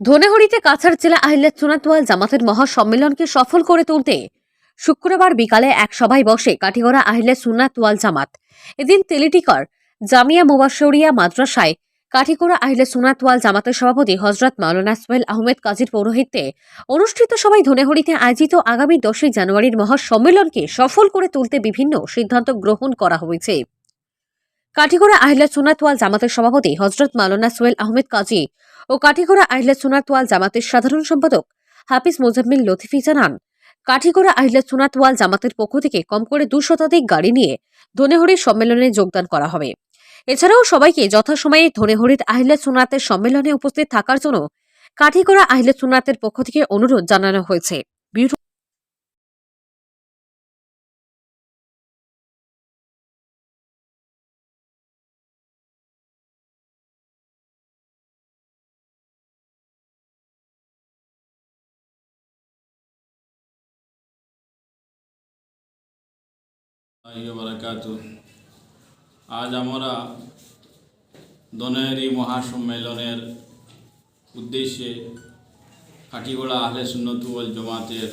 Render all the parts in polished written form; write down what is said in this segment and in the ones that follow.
ধনেহড়িতে কাছাড় জেলা আহিল্লাত সুন্নাতওয়াল জামাতের মহাসম্মেলনকে সফল করে তুলতে শুক্রবার বিকালে এক সভায় বসে কাঠিগড়া আহিল্লাত সুন্নাতওয়াল জামাত। এদিন তেলিটিকার জামিয়া মুবাশশরিয়া মাদ্রাসায় কাঠিগড়া আহিল্লাত সুন্নাতওয়াল জামাতের সভাপতি হযরত মাওলানা সোহেল আহমেদ কাজীর পৌরোহিত্যে অনুষ্ঠিত সভায় ধনেহড়িতে আয়োজিত আগামী 10 জানুয়ারির মহাসম্মেলনকে সফল করে তুলতে বিভিন্ন সিদ্ধান্ত গ্রহণ করা হয়েছে। কাঠিগড়া আহিল্লাত সুন্নাতওয়াল জামাতের সভাপতি হযরত মাওলানা সোহেল আহমেদ কাজী ও কাঠিগড়া আহিল্লাত সুন্নাতওয়াল জামাতের সাধারণ সম্পাদক হাফিজ মোজাম্মেল লতিফি জানান, কাঠিগড়া আহিল্লাত সুন্নাতওয়াল জামাতের পক্ষ থেকে কম করে 2 শতাধিক গাড়ি নিয়ে ধনেহড়ির সম্মেলনে যোগদান করা হবে। এছাড়াও সবাইকে যথাসময়ে ধনেহড়ির আহিল্লাত সুন্নাতের সম্মেলনে উপস্থিত থাকার জন্য কাঠিগড়া আহিল্লাত সুন্নাতের পক্ষ থেকে অনুরোধ জানানো হয়েছে। আজ আমরা ধনেহড়ি মহাসম্মেলনের উদ্দেশ্যে কাঠিগড়া আহলে সুন্নাত ওয়াল জামাতের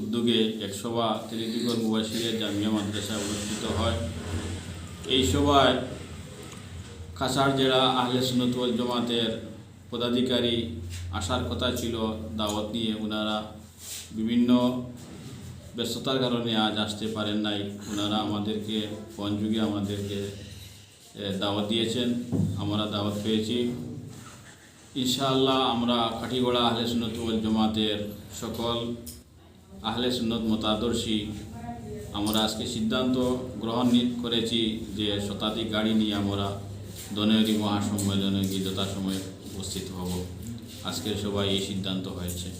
উদ্যোগে এক সভা তেলিটিকর মুবাশশরিয়া জামিয়া মাদ্রাসায় অনুষ্ঠিত হয়। এই সভায় কাছাড় জেলা আহলে সুন্নাত ওয়াল জামাতের পদাধিকারী আসার কথা ছিল দাওয়াত নিয়ে। ওনারা বিভিন্ন ব্যস্ততার কারণে আজ আসতে পারেন নাই। ওনারা আমাদেরকে ফোন যুগে আমাদেরকে দাওয়াত দিয়েছেন, আমরা দাওয়াত পেয়েছি। ইনশাআল্লাহ আমরা কাঠিগড়া আহলে সুন্নাত ওয়াল জামাতের সকল আহলে সুন্নাত মতাদর্শী আমরা আজকে সিদ্ধান্ত গ্রহণ করেছি যে শতাধিক গাড়ি নিয়ে আমরা ধনেহড়ি মহাসম্মেলনে গিয়ে যথাসময়ে উপস্থিত হব। আজকের সবাই এই সিদ্ধান্ত হয়েছে।